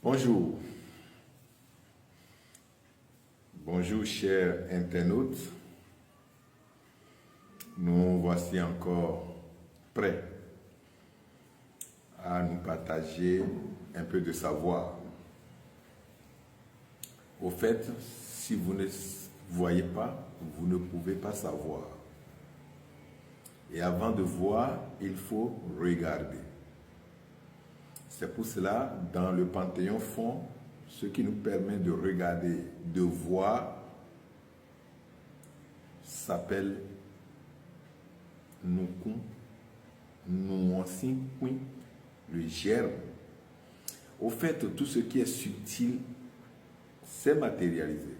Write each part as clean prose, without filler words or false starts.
Bonjour. Bonjour chers internautes. Nous voici encore prêts à nous partager un peu de savoir. Au fait, si vous ne voyez pas, vous ne pouvez pas savoir. Et avant de voir, il faut regarder. C'est pour cela, dans le Panthéon fond, ce qui nous permet de regarder, de voir, s'appelle Nukun, Nuansinkun, le germe. Au fait, tout ce qui est subtil, c'est matérialisé.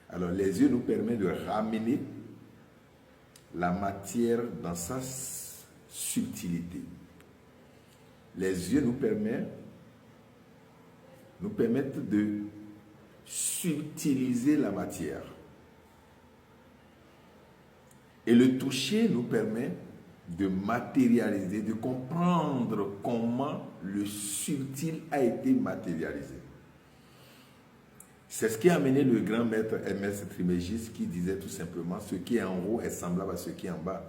Alors, les yeux nous permettent de ramener la matière dans sa subtilité. Les yeux nous permettent de subtiliser la matière. Et le toucher nous permet de matérialiser, de comprendre comment le subtil a été matérialisé. C'est ce qui a amené le grand maître Hermès Trismégiste qui disait tout simplement: ce qui est en haut est semblable à ce qui est en bas.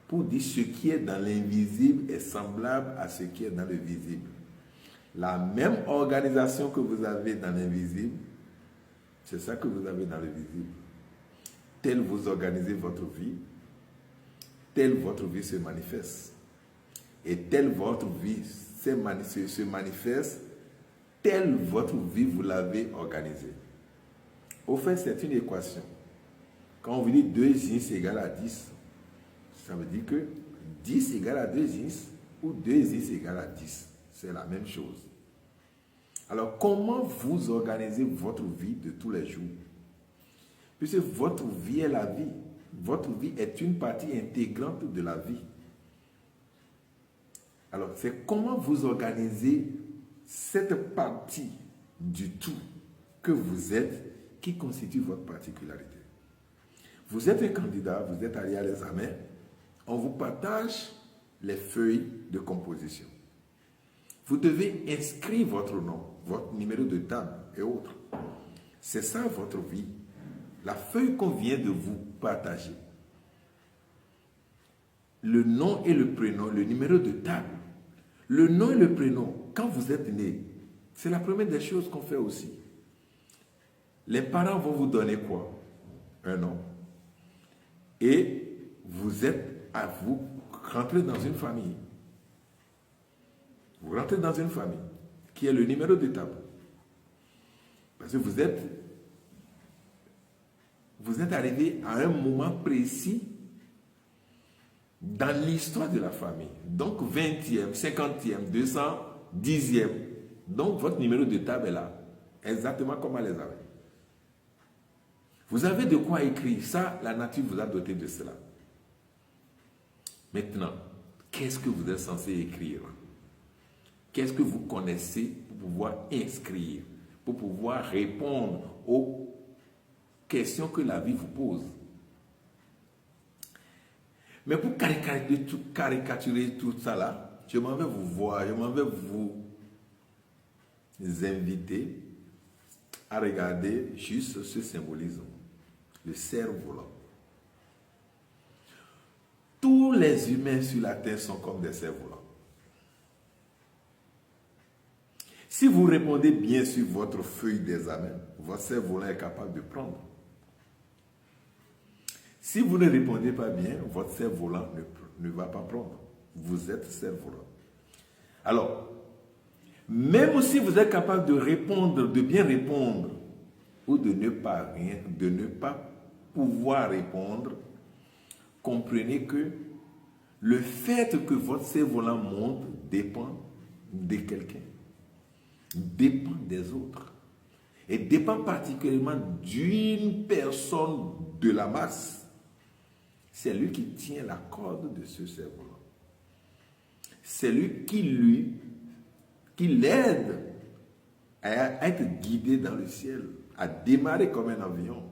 Pour dire ce qui est dans l'invisible est semblable à ce qui est dans le visible. La même organisation que vous avez dans l'invisible, c'est ça que vous avez dans le visible. Tel vous organisez votre vie, telle votre vie se manifeste. Et telle votre vie se manifeste, telle votre vie vous l'avez organisée. Au fait, c'est une équation. Quand on vous dit 2 ins égale à 10, ça veut dire que 10 égale à 2 ins ou 2 ins égale à 10. C'est la même chose. Alors, comment vous organisez votre vie de tous les jours? Puisque votre vie est la vie. Votre vie est une partie intégrante de la vie. Alors, c'est comment vous organisez cette partie du tout que vous êtes qui constitue votre particularité. Vous êtes un candidat, vous êtes allé à l'examen, on vous partage les feuilles de composition. Vous devez inscrire votre nom, votre numéro de table et autres. C'est ça votre vie. La feuille qu'on vient de vous partager. Le nom et le prénom, le numéro de table. Le nom et le prénom, quand vous êtes né, c'est la première des choses qu'on fait aussi. Les parents vont vous donner quoi? Un nom. Et vous rentrez dans une famille. Vous rentrez dans une famille qui est le numéro de table. Parce que vous êtes arrivé à un moment précis dans l'histoire de la famille. Donc 20e, 50e, 210e. Donc votre numéro de table est là. Exactement comme à les avait. Vous avez de quoi écrire. Ça, la nature vous a doté de cela. Maintenant, qu'est-ce que vous êtes censé écrire? Qu'est-ce que vous connaissez pour pouvoir inscrire, pour pouvoir répondre aux questions que la vie vous pose? Mais pour caricaturer tout ça là, je m'en vais vous inviter à regarder juste ce symbolisme, le cerf-volant. Tous les humains sur la terre sont comme des cerfs-volants. Si vous répondez bien sur votre feuille d'examen, votre cerf-volant est capable de prendre. Si vous ne répondez pas bien, votre cerf-volant ne va pas prendre. Vous êtes cerf-volant. Alors, même si vous êtes capable de répondre, de bien répondre, ou de ne pas pouvoir répondre, comprenez que le fait que votre cerf-volant monte dépend de quelqu'un, dépend des autres, et dépend particulièrement d'une personne de la masse. C'est lui qui tient la corde de ce cerf-volant. C'est lui qui l'aide à être guidé dans le ciel, à démarrer comme un avion.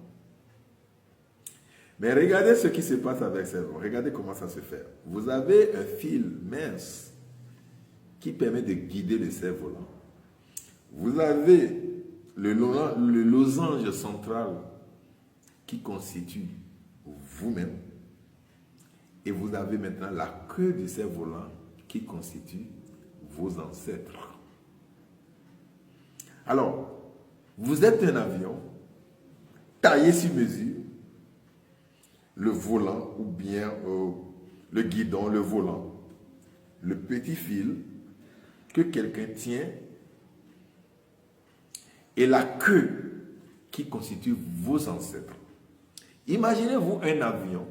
Mais regardez ce qui se passe avec cerveau. Regardez comment ça se fait. Vous avez un fil mince qui permet de guider le cerf-volant. Vous avez le losange central qui constitue vous-même. Et vous avez maintenant la queue du cerf-volant qui constitue vos ancêtres. Alors, vous êtes un avion taillé sur mesure, le volant ou bien le guidon, le volant, le petit fil que quelqu'un tient et la queue qui constitue vos ancêtres. Imaginez-vous un avion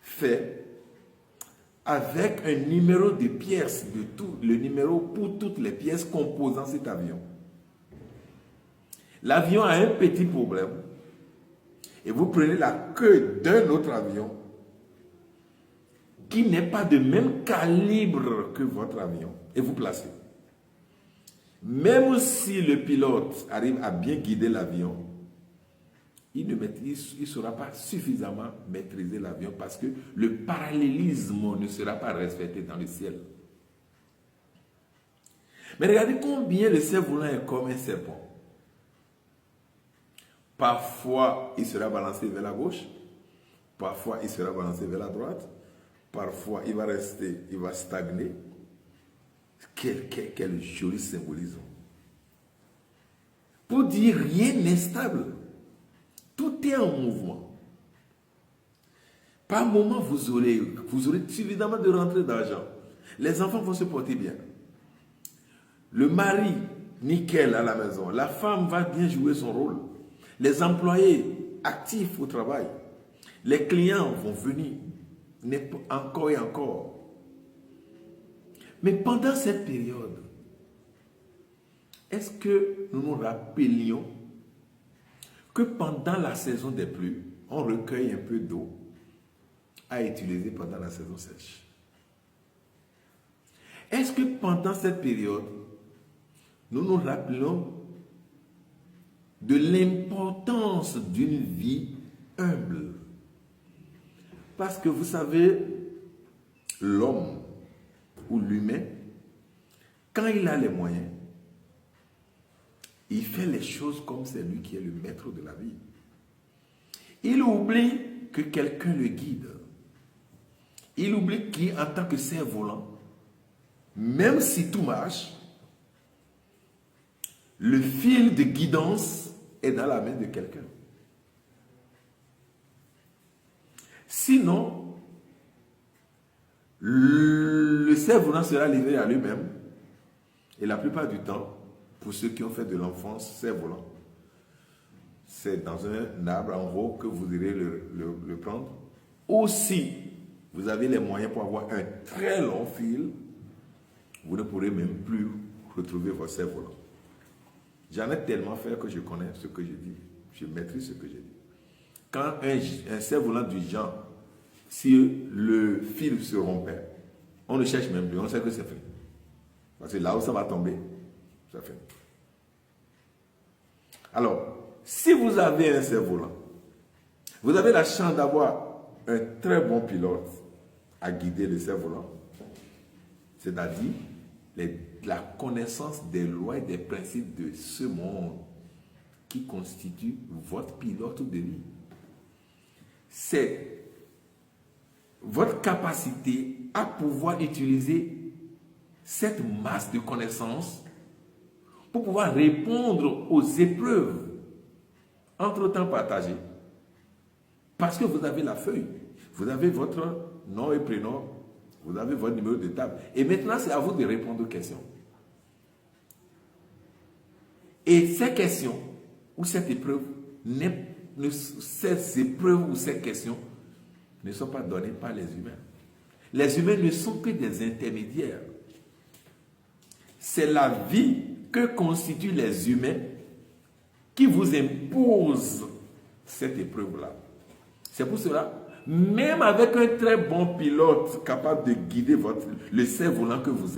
fait avec un numéro de pièces, le numéro pour toutes les pièces composant cet avion. L'avion a un petit problème et vous prenez la queue d'un autre avion qui n'est pas de même calibre que votre avion et vous placez. Même si le pilote arrive à bien guider l'avion, il ne saura pas suffisamment maîtriser l'avion parce que le parallélisme ne sera pas respecté dans le ciel. Mais regardez combien le cerf-volant est comme un serpent. Parfois, il sera balancé vers la gauche. Parfois, il sera balancé vers la droite. Parfois, il va rester, il va stagner. Quel joli symbolisme. Pour dire rien n'est stable. Tout est en mouvement. Par moment, vous aurez suffisamment de rentrée d'argent. Les enfants vont se porter bien. Le mari, nickel à la maison. La femme va bien jouer son rôle. Les employés actifs au travail. Les clients vont venir encore et encore. Mais pendant cette période, est-ce que nous nous rappelions que pendant la saison des pluies, on recueille un peu d'eau à utiliser pendant la saison sèche? Est-ce que pendant cette période, nous nous rappelons de l'importance d'une vie humble? Parce que vous savez, l'homme ou l'humain, quand il a les moyens, il fait les choses comme c'est lui qui est le maître de la vie. Il oublie que quelqu'un le guide. Il oublie qu'en tant que cerf-volant, même si tout marche, le fil de guidance est dans la main de quelqu'un. Sinon, le cerf-volant sera livré à lui-même. Et la plupart du temps, pour ceux qui ont fait de l'enfance cerf-volant, c'est dans un arbre en haut que vous irez le prendre. Ou si vous avez les moyens pour avoir un très long fil, vous ne pourrez même plus retrouver votre cerf-volant. J'en ai tellement fait que je connais ce que je dis. Je maîtrise ce que je dis. Quand un cerf-volant du genre, si le fil se rompait, on ne cherche même plus, on sait que c'est fini. Parce que là où ça va tomber, c'est fini. Alors, si vous avez un cerf-volant, vous avez la chance d'avoir un très bon pilote à guider le cerf-volant, c'est-à-dire la connaissance des lois et des principes de ce monde qui constitue votre pilote de vie. C'est votre capacité à pouvoir utiliser cette masse de connaissances pour pouvoir répondre aux épreuves entre-temps partagées. Parce que vous avez la feuille, vous avez votre nom et prénom, vous avez votre numéro de table. Et maintenant, c'est à vous de répondre aux questions. Et ces questions, ou cette épreuve, ces épreuves ou ces questions ne sont pas données par les humains. Les humains ne sont que des intermédiaires. C'est la vie que constituent les humains qui vous impose cette épreuve-là. C'est pour cela, même avec un très bon pilote capable de guider le cerf-volant que vous avez,